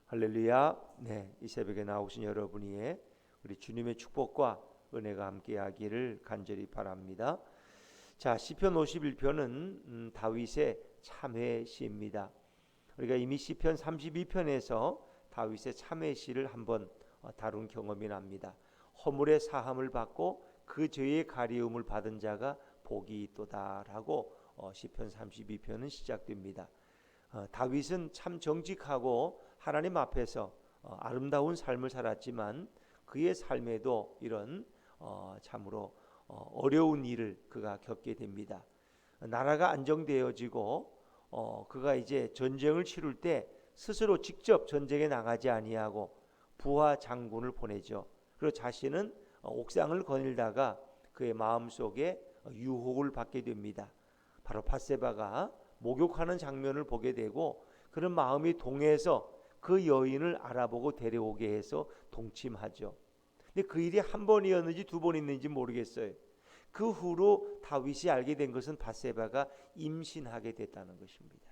할렐루야. 네, 이 새벽에 나오신 여러분이 우리 주님의 축복과 은혜가 함께하기를 간절히 바랍니다. 자, 시편 51편은 다윗의 참회 시입니다. 우리가 이미 시편 32편에서 다윗의 참회 시를 한번 다룬 경험이 납니다. 허물의 사함을 받고 그 죄의 가리움을 받은 자가 복이 있도다라고 시편 32편은 시작됩니다. 다윗은 참 정직하고 하나님 앞에서 아름다운 삶을 살았지만 그의 삶에도 이런 참으로 어려운 일을 그가 겪게 됩니다. 나라가 안정되어지고 그가 이제 전쟁을 치룰 때 스스로 직접 전쟁에 나가지 아니하고 부하 장군을 보내죠. 그리고 자신은 옥상을 거닐다가 그의 마음속에 유혹을 받게 됩니다. 바로 밧세바가 목욕하는 장면을 보게 되고 그런 마음이 동해서 그 여인을 알아보고 데려오게 해서 동침하죠. 근데 그 일이 한 번이었는지 두 번 있는지 모르겠어요. 그 후로 다윗이 알게 된 것은 밧세바가 임신하게 됐다는 것입니다.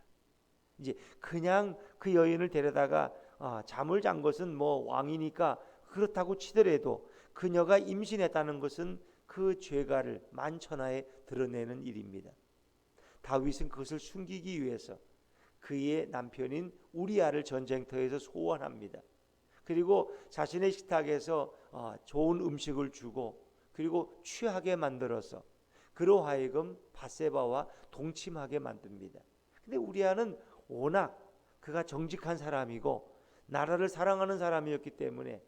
이제 그냥 그 여인을 데려다가 잠을 잔 것은 뭐 왕이니까 그렇다고 치더라도 그녀가 임신했다는 것은 그 죄가를 만천하에 드러내는 일입니다. 다윗은 그것을 숨기기 위해서 그의 남편인 우리아를 전쟁터에서 소환합니다. 그리고 자신의 식탁에서 좋은 음식을 주고 그리고 취하게 만들어서 그로 하여금 밧세바와 동침하게 만듭니다. 근데 우리아는 워낙 그가 정직한 사람이고 나라를 사랑하는 사람이었기 때문에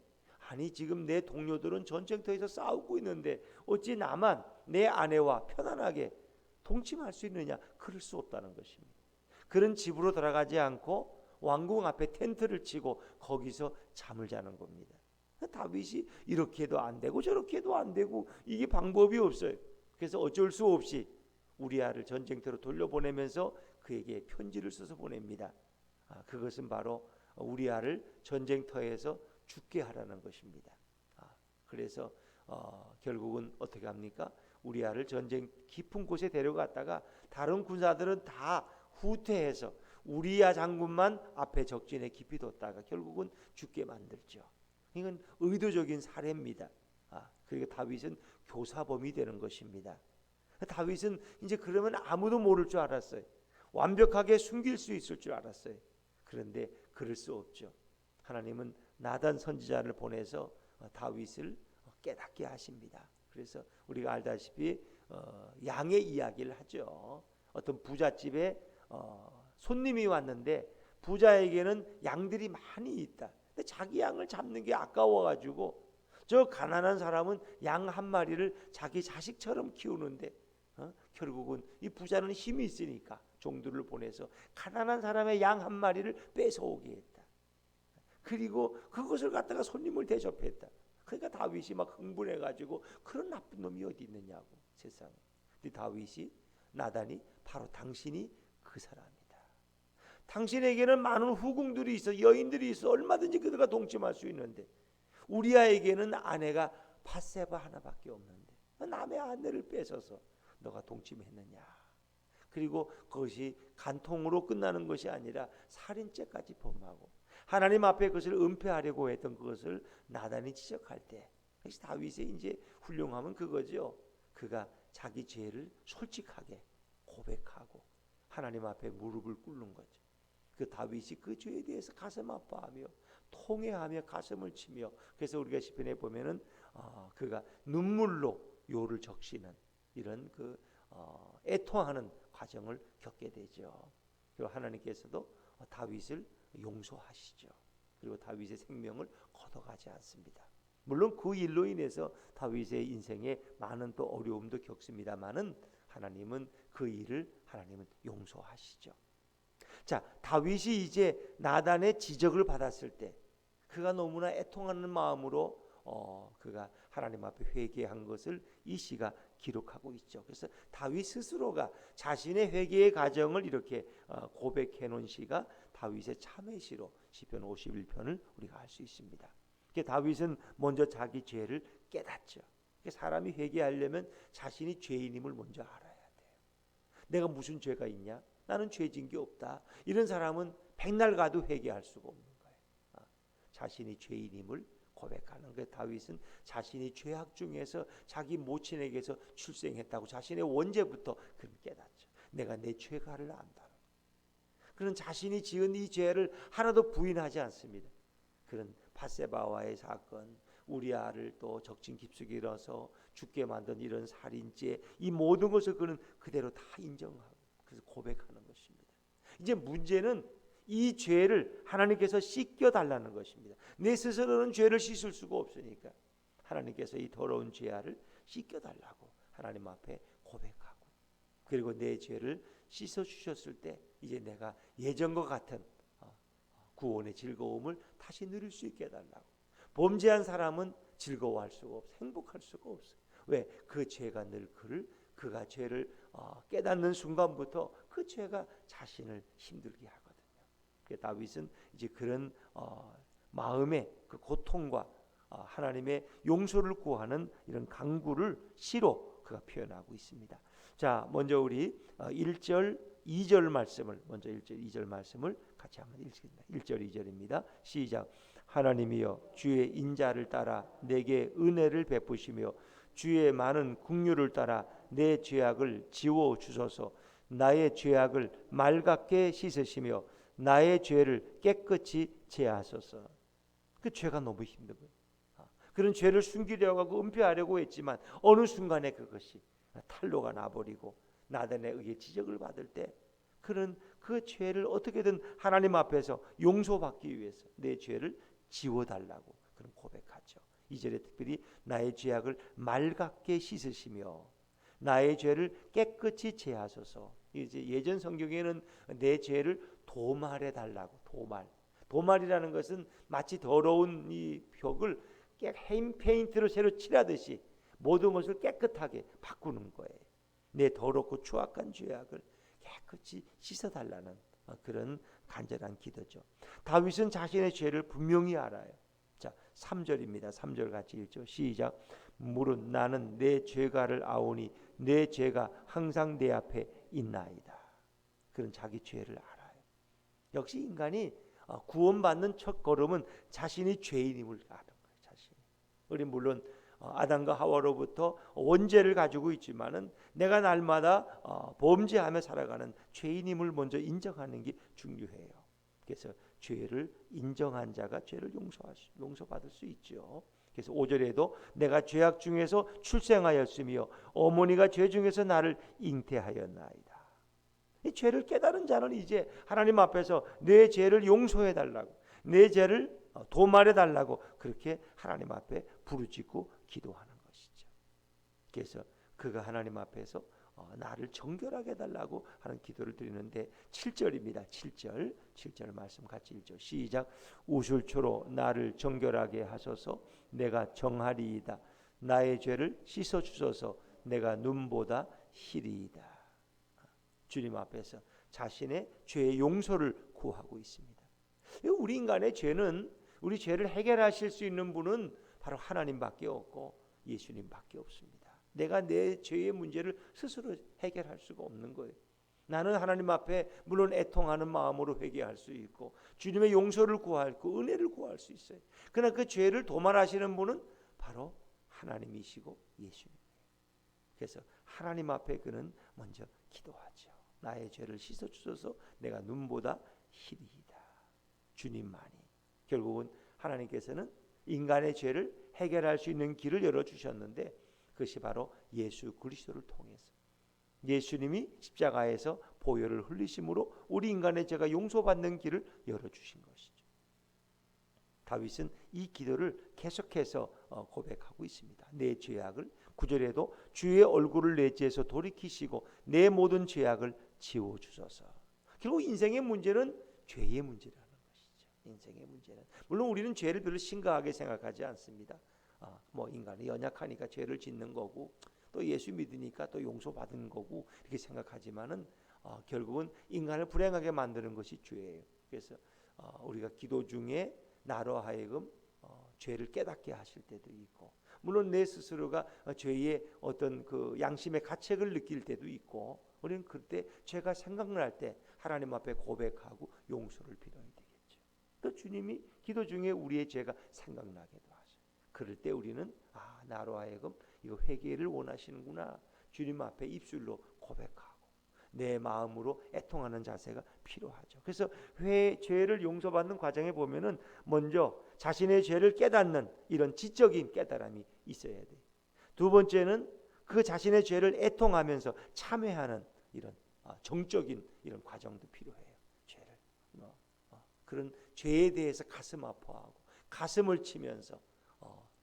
아니 지금 내 동료들은 전쟁터에서 싸우고 있는데 어찌 나만 내 아내와 편안하게 동침할 수 있느냐? 그럴 수 없다는 것입니다. 그런 집으로 들어가지 않고 왕궁 앞에 텐트를 치고 거기서 잠을 자는 겁니다. 다윗이 이렇게 해도 안 되고 저렇게 해도 안 되고 이게 방법이 없어요. 그래서 어쩔 수 없이 우리아를 전쟁터로 돌려보내면서 그에게 편지를 써서 보냅니다. 그것은 바로 우리아를 전쟁터에서 죽게 하라는 것입니다. 그래서 결국은 어떻게 합니까? 우리아를 전쟁 깊은 곳에 데려갔다가 다른 군사들은 다 후퇴해서 우리아 장군만 앞에 적진에 깊이 뒀다가 결국은 죽게 만들죠. 이건 의도적인 살해입니다. 그리고 다윗은 교사범이 되는 것입니다. 다윗은 이제 그러면 아무도 모를 줄 알았어요. 완벽하게 숨길 수 있을 줄 알았어요. 그런데 그럴 수 없죠. 하나님은 나단 선지자를 보내서 다윗을 깨닫게 하십니다. 그래서 우리가 알다시피 양의 이야기를 하죠. 어떤 부잣집에 손님이 왔는데 부자에게는 양들이 많이 있다. 근데 자기 양을 잡는 게 아까워가지고 저 가난한 사람은 양 한 마리를 자기 자식처럼 키우는데 결국은 이 부자는 힘이 있으니까 종들을 보내서 가난한 사람의 양 한 마리를 뺏어오게 했다. 그리고 그것을 갖다가 손님을 대접했다. 그러니까 다윗이 막 흥분해가지고 그런 나쁜 놈이 어디 있느냐고 세상에. 근데 다윗이 나단이 바로 당신이 그 사람이다. 당신에게는 많은 후궁들이 있어, 여인들이 있어, 얼마든지 그들과 동침할 수 있는데 우리아에게는 아내가 밧세바 하나밖에 없는데 남의 아내를 뺏어서 너가 동침했느냐. 그리고 그것이 간통으로 끝나는 것이 아니라 살인죄까지 범하고 하나님 앞에 그것을 은폐하려고 했던 그것을 나단이 지적할 때 다윗의 이제 훌륭함은 그거죠. 그가 자기 죄를 솔직하게 고백하고 하나님 앞에 무릎을 꿇는 거죠. 그 다윗이 그 죄에 대해서 가슴 아파하며 통회하며 가슴을 치며 그래서 우리가 시편에 보면은 그가 눈물로 요를 적시는 이런 그 애통하는 과정을 겪게 되죠. 그리고 하나님께서도 다윗을 용서하시죠. 그리고 다윗의 생명을 걷어가지 않습니다. 물론 그 일로 인해서 다윗의 인생에 많은 또 어려움도 겪습니다만은 하나님은 그 일을 하나님은 용서하시죠. 자, 다윗이 이제 나단의 지적을 받았을 때 그가 너무나 애통하는 마음으로 그가 하나님 앞에 회개한 것을 이 시가 기록하고 있죠. 그래서 다윗 스스로가 자신의 회개의 과정을 이렇게 고백해 놓은 시가 다윗의 참회시로 시편 51편을 우리가 알 수 있습니다. 다윗은 먼저 자기 죄를 깨닫죠. 사람이 회개하려면 자신이 죄인임을 먼저 알아야 돼요. 내가 무슨 죄가 있냐? 나는 죄진 게 없다. 이런 사람은 백날 가도 회개할 수가 없는 거예요. 자신이 죄인임을 고백하는 그 다윗은 자신이 죄악 중에서 자기 모친에게서 출생했다고 자신의 원죄부터 그는 깨닫죠. 내가 내 죄가를 안다. 그는 자신이 지은 이 죄를 하나도 부인하지 않습니다. 그는 밧세바와의 사건, 우리아를 또 적진 깊숙이 일어서 죽게 만든 이런 살인죄, 이 모든 것을 그는 그대로 다 인정하고 그래서 고백하는 것입니다. 이제 문제는 이 죄를 하나님께서 씻겨달라는 것입니다. 내 스스로는 죄를 씻을 수가 없으니까 하나님께서 이 더러운 죄악을 씻겨달라고 하나님 앞에 고백하고, 그리고 내 죄를 씻어주셨을 때 이제 내가 예전과 같은 구원의 즐거움을 다시 누릴 수 있게 해달라고. 범죄한 사람은 즐거워할 수가 없어, 행복할 수가 없어. 왜? 그 죄가 늘 그가 죄를 깨닫는 순간부터 그 죄가 자신을 힘들게 하거든요. 다윗은 이제 그런 마음의 그 고통과 하나님의 용서를 구하는 이런 간구를 시로 그가 표현하고 있습니다. 자, 먼저 우리 1절 2절 말씀을 먼저 1절 2절 말씀을 같이 한번 읽겠습니다. 1절 2절입니다. 시작. 하나님이여 주의 인자를 따라 내게 은혜를 베푸시며 주의 많은 긍휼을 따라 내 죄악을 지워 주소서. 나의 죄악을 맑게 씻으시며 나의 죄를 깨끗이 제하소서. 그 죄가 너무 힘든 거예요. 그런 죄를 숨기려고 하고 은폐하려고 했지만 어느 순간에 그것이 탄로가 나버리고 나단에 의해 지적을 받을 때 그는 그 죄를 어떻게든 하나님 앞에서 용서받기 위해서 내 죄를 지워달라고 그는 고백하죠. 2절에 특별히 나의 죄악을 맑게 씻으시며 나의 죄를 깨끗이 제하소서. 이제 예전 성경에는 내 죄를 도말해 달라고. 도말이라는 것은 마치 더러운 이 벽을 페인트로 새로 칠하듯이 모든 것을 깨끗하게 바꾸는 거예요. 내 더럽고 추악한 죄악을 깨끗이 씻어달라는 그런 간절한 기도죠. 다윗은 자신의 죄를 분명히 알아요. 자, 3절입니다. 3절 같이 읽죠. 시작. 무릇 나는 내 죄가를 아오니 내 죄가 항상 내 앞에 있나이다. 그런 자기 죄를 알아요. 역시 인간이 구원받는 첫 걸음은 자신이 죄인임을 아는 거예요. 자신이. 우리 물론 아담과 하와로부터 원죄를 가지고 있지만은 내가 날마다 범죄하며 살아가는 죄인임을 먼저 인정하는 게 중요해요. 그래서 죄를 인정한 자가 죄를 용서받을 수 있죠. 그래서 5절에도 내가 죄악 중에서 출생하였으며 어머니가 죄 중에서 나를 잉태하였나이다. 이 죄를 깨달은 자는 이제 하나님 앞에서 내 죄를 용서해 달라고, 내 죄를 도말해 달라고 그렇게 하나님 앞에 부르짖고 기도하는 것이죠. 그래서 그가 하나님 앞에서 나를 정결하게 해달라고 하는 기도를 드리는데 7절입니다. 7절 말씀 같이 읽죠. 시작. 우슬초로 나를 정결하게 하소서. 내가 정하리이다. 나의 죄를 씻어 주소서. 내가 눈보다 희리이다. 주님 앞에서 자신의 죄의 용서를 구하고 있습니다. 우리 인간의 죄는, 우리 죄를 해결하실 수 있는 분은 바로 하나님밖에 없고 예수님밖에 없습니다. 내가 내 죄의 문제를 스스로 해결할 수가 없는 거예요. 나는 하나님 앞에 물론 애통하는 마음으로 회개할 수 있고 주님의 용서를 구하고 은혜를 구할 수 있어요. 그러나 그 죄를 도말하시는 분은 바로 하나님이시고 예수님이에요. 그래서 하나님 앞에 그는 먼저 기도하죠. 나의 죄를 씻어주셔서 내가 눈보다 희리이다. 주님만이. 결국은 하나님께서는 인간의 죄를 해결할 수 있는 길을 열어주셨는데 그것이 바로 예수 그리스도를 통해서 예수님이 십자가에서 보혈을 흘리심으로 우리 인간의 죄가 용서받는 길을 열어주신 것이죠. 다윗은 이 기도를 계속해서 고백하고 있습니다. 내 죄악을 9절에도 주의 얼굴을 내 죄에서 돌이키시고 내 모든 죄악을 지워주소서. 결국 인생의 문제는 죄의 문제라는 것이죠. 인생의 문제는 물론 우리는 죄를 별로 심각하게 생각하지 않습니다. 뭐 인간이 연약하니까 죄를 짓는 거고 또 예수 믿으니까 또 용서받은 거고 이렇게 생각하지만은 결국은 인간을 불행하게 만드는 것이 죄예요. 그래서 우리가 기도 중에 나로 하여금 죄를 깨닫게 하실 때도 있고 물론 내 스스로가 죄의 어떤 그 양심의 가책을 느낄 때도 있고 우리는 그때 죄가 생각날 때 하나님 앞에 고백하고 용서를 빌어야 되겠죠. 또 주님이 기도 중에 우리의 죄가 생각나게도 하셔요. 그럴 때 우리는 나로 하여금 이거 회개를 원하시는구나. 주님 앞에 입술로 고백하고 내 마음으로 애통하는 자세가 필요하죠. 그래서 죄를 용서받는 과정에 보면은 먼저 자신의 죄를 깨닫는 이런 지적인 깨달음이 있어야 돼요. 두 번째는 그 자신의 죄를 애통하면서 참회하는 이런 정적인 이런 과정도 필요해요. 죄를 그런 죄에 대해서 가슴 아파하고 가슴을 치면서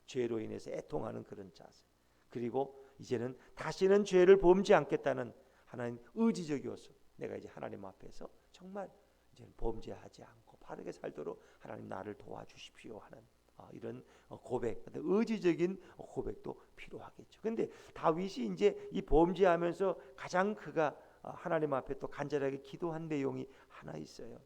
죄로 인해서 애통하는 그런 자세. 그리고 이제는 다시는 죄를 범지 않겠다는 하나님 의지적 요소. 내가 이제 하나님 앞에서 정말 이제 범죄하지 않고 바르게 살도록 하나님 나를 도와주십시오 하는 이런 고백, 의지적인 고백도 필요하겠죠. 근데 다윗이 이제 이 범죄하면서 가장 그가 하나님 앞에 또 간절하게 기도한 내용이 하나 있어요.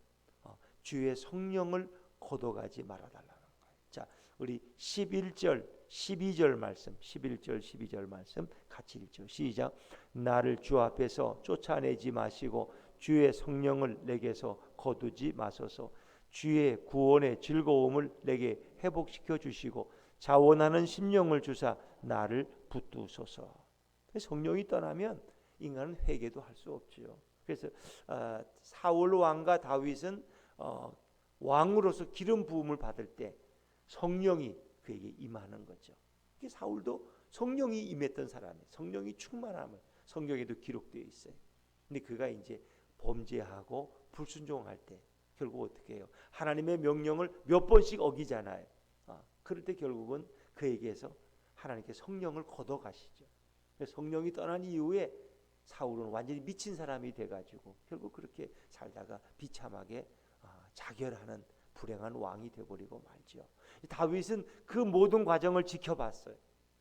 주의 성령을 거둬가지 말아달라는 거예요. 자, 우리 11절, 12절 말씀, 11절, 12절 말씀 같이 읽죠. 시작. 나를 주 앞에서 쫓아내지 마시고 주의 성령을 내게서 거두지 마소서. 주의 구원의 즐거움을 내게 회복시켜 주시고 자원하는 심령을 주사 나를 붙드소서. 성령이 떠나면 인간은 회개도 할 수 없지요. 그래서 사울 왕과 다윗은 왕으로서 기름 부음을 받을 때 성령이 그에게 임하는 거죠. 사울도 성령이 임했던 사람이에요. 성령이 충만함을 성경에도 기록되어 있어요. 근데 그가 이제 범죄하고 불순종할 때 결국 어떻게 해요? 하나님의 명령을 몇 번씩 어기잖아요. 그럴 때 결국은 그에게서 하나님께 성령을 걷어가시죠. 성령이 떠난 이후에 사울은 완전히 미친 사람이 돼가지고 결국 그렇게 살다가 비참하게 자결하는 불행한 왕이 되어버리고 말죠. 다윗은 그 모든 과정을 지켜봤어요.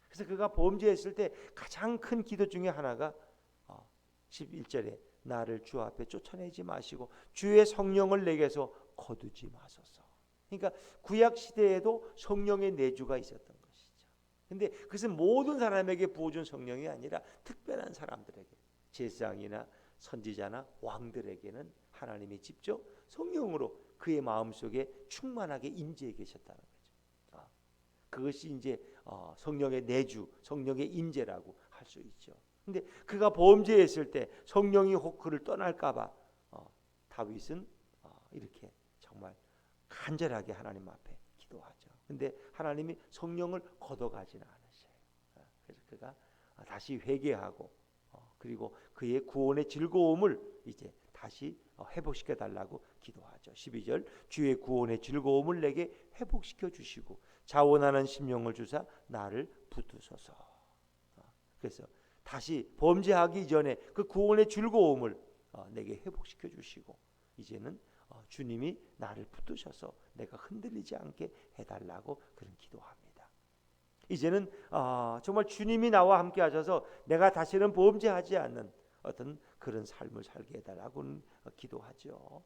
그래서 그가 범죄했을 때 가장 큰 기도 중에 하나가 11절에 나를 주 앞에 쫓아내지 마시고 주의 성령을 내게서 거두지 마소서. 그러니까 구약 시대에도 성령의 내주가 있었던 것이죠. 근데 그것은 모든 사람에게 부어준 성령이 아니라 특별한 사람들에게, 제사장이나 선지자나 왕들에게는 하나님이 직접 성령으로 그의 마음속에 충만하게 임재해 계셨다는 거죠. 그것이 이제 성령의 내주, 성령의 임재라고 할 수 있죠. 근데 그가 범죄했을 때 성령이 혹 그를 떠날까봐 다윗은 이렇게 정말 간절하게 하나님 앞에 기도하죠. 근데 하나님이 성령을 걷어가지는 않으셔요. 그래서 그가 다시 회개하고 그리고 그의 구원의 즐거움을 이제 다시 회복시켜 달라고 기도하죠. 12절 주의 구원의 즐거움을 내게 회복시켜 주시고 자원하는 심령을 주사 나를 붙드소서. 그래서 다시 범죄하기 전에 그 구원의 즐거움을 내게 회복시켜 주시고 이제는 주님이 나를 붙드셔서 내가 흔들리지 않게 해달라고 그런 기도합니다. 이제는 정말 주님이 나와 함께 하셔서 내가 다시는 범죄하지 않는 어떤 그런 삶을 살게 해달라고 기도하죠.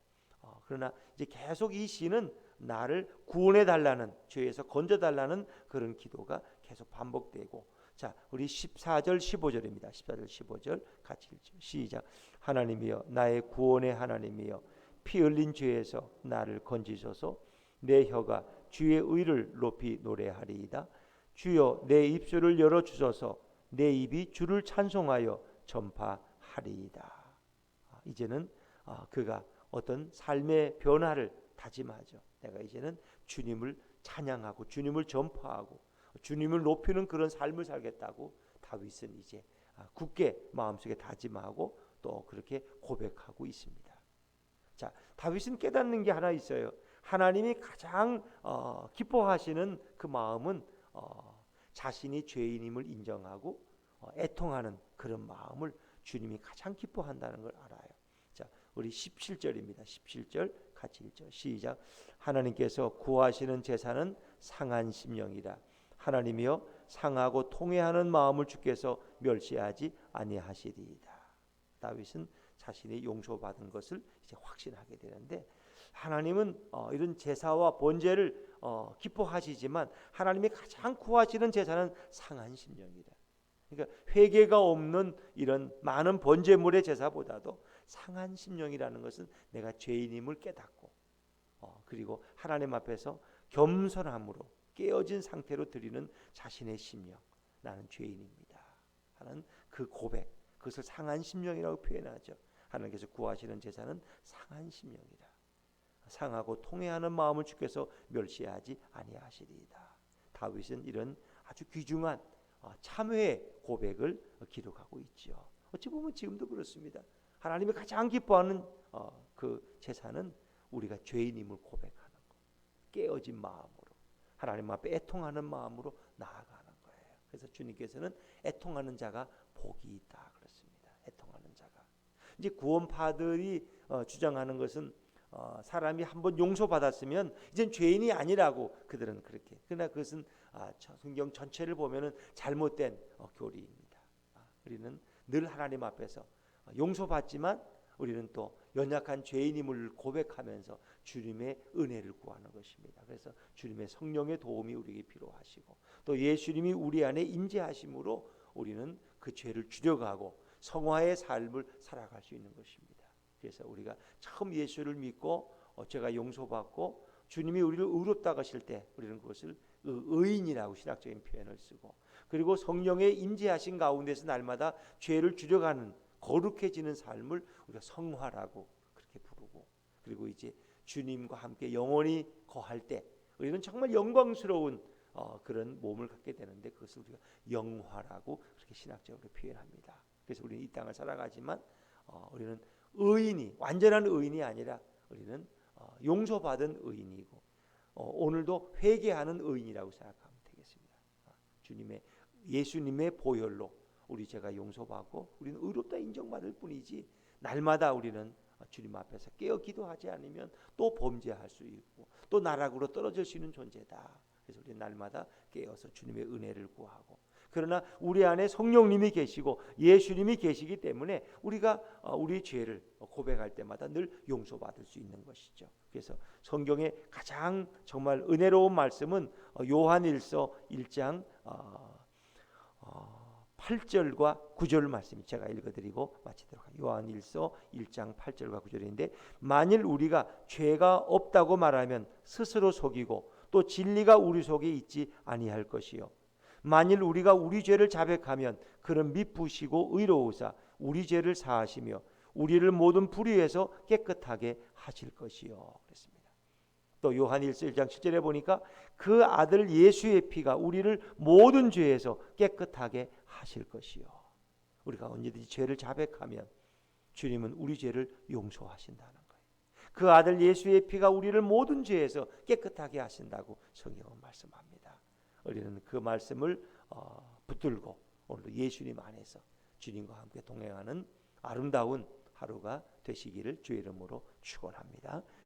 그러나 이제 계속 이 시는 나를 구원해 달라는, 죄에서 건져 달라는 그런 기도가 계속 반복되고, 자, 우리 14절 15절입니다. 14절 15절 같이 읽죠. 시작. 하나님이여 나의 구원의 하나님이여 피 흘린 죄에서 나를 건지소서. 내 혀가 주의 의를 높이 노래하리이다. 주여 내 입술을 열어 주소서. 내 입이 주를 찬송하여 전파하리이다. 이제는 그가 어떤 삶의 변화를 다짐하죠. 내가 이제는 주님을 찬양하고 주님을 전파하고 주님을 높이는 그런 삶을 살겠다고 다윗은 이제 굳게 마음속에 다짐하고 또 그렇게 고백하고 있습니다. 자, 다윗은 깨닫는 게 하나 있어요. 하나님이 가장 기뻐하시는 그 마음은 자신이 죄인임을 인정하고 애통하는 그런 마음을 주님이 가장 기뻐한다는 걸 알아요. 자, 우리 17절입니다. 17절 같이 읽죠. 시작. 하나님께서 구하시는 제사는 상한 심령이라. 하나님이여 상하고 통회하는 마음을 주께서 멸시하지 아니하시리이다. 다윗은 자신이 용서받은 것을 이제 확신하게 되는데, 하나님은 이런 제사와 번제를 기뻐하시지만 하나님이 가장 구하시는 제사는 상한 심령이다. 그러니까 회개가 없는 이런 많은 번제물의 제사보다도 상한 심령이라는 것은 내가 죄인임을 깨닫고 그리고 하나님 앞에서 겸손함으로 깨어진 상태로 드리는 자신의 심령, 나는 죄인입니다 하는 그 고백, 그것을 상한 심령이라고 표현하죠. 하나님께서 구하시는 제사는 상한 심령이라. 상하고 통회하는 마음을 주께서 멸시하지 아니하시리이다. 다윗은 이런 아주 귀중한 참회의 고백을 기록하고 있죠. 어찌 보면 지금도 그렇습니다. 하나님이 가장 기뻐하는 그 제사는 우리가 죄인임을 고백하는 것, 깨어진 마음으로 하나님 앞에 애통하는 마음으로 나아가는 거예요. 그래서 주님께서는 애통하는 자가 복이 있다 그렇습니다. 애통하는 자가. 이제 구원파들이 주장하는 것은 사람이 한번 용서받았으면 이젠 죄인이 아니라고 그들은 그렇게. 그러나 그것은 성경 전체를 보면은 잘못된 교리입니다. 우리는 늘 하나님 앞에서 용서받지만 우리는 또 연약한 죄인임을 고백하면서 주님의 은혜를 구하는 것입니다. 그래서 주님의 성령의 도움이 우리에게 필요하시고 또 예수님이 우리 안에 임재하심으로 우리는 그 죄를 줄여가고 성화의 삶을 살아갈 수 있는 것입니다. 그래서 우리가 처음 예수를 믿고 죄가 용서받고 주님이 우리를 의롭다고 하실 때 우리는 그것을 의인이라고 신학적인 표현을 쓰고 그리고 성령의 임재하신 가운데서 날마다 죄를 줄여가는 거룩해지는 삶을 우리가 성화라고 그렇게 부르고 그리고 이제 주님과 함께 영원히 거할 때 우리는 정말 영광스러운 그런 몸을 갖게 되는데 그것을 우리가 영화라고 그렇게 신학적으로 표현합니다. 그래서 우리는 이 땅을 살아가지만 우리는 의인이 완전한 의인이 아니라 우리는 용서받은 의인이고 오늘도 회개하는 의인이라고 생각하면 되겠습니다. 예수님의 보혈로 우리 죄가 용서받고 우리는 의롭다 인정받을 뿐이지 날마다 우리는 주님 앞에서 깨어 기도하지 않으면 또 범죄할 수 있고 또 나락으로 떨어질 수 있는 존재다. 그래서 우리 날마다 깨어서 주님의 은혜를 구하고 그러나 우리 안에 성령님이 계시고 예수님이 계시기 때문에 우리가 우리 죄를 고백할 때마다 늘 용서받을 수 있는 것이죠. 그래서 성경의 가장 정말 은혜로운 말씀은 요한일서 1장 8절과 9절 말씀이 제가 읽어드리고 마치도록 하겠습니다. 요한일서 1장 8절과 9절인데 만일 우리가 죄가 없다고 말하면 스스로 속이고 또 진리가 우리 속에 있지 아니할 것이요 만일 우리가 우리 죄를 자백하면 그는 미쁘시고 의로우사 우리 죄를 사하시며 우리를 모든 불의에서 깨끗하게 하실 것이요 그랬습니다. 또 요한일서 1장 7절에 보니까 그 아들 예수의 피가 우리를 모든 죄에서 깨끗하게 하실 것이요. 우리가 언제든지 죄를 자백하면 주님은 우리 죄를 용서하신다는 거예요. 그 아들 예수의 피가 우리를 모든 죄에서 깨끗하게 하신다고 성경은 말씀합니다. 우리는 그 말씀을 붙들고 오늘도 예수님 안에서 주님과 함께 동행하는 아름다운 하루가 되시기를 주의 이름으로 축원합니다.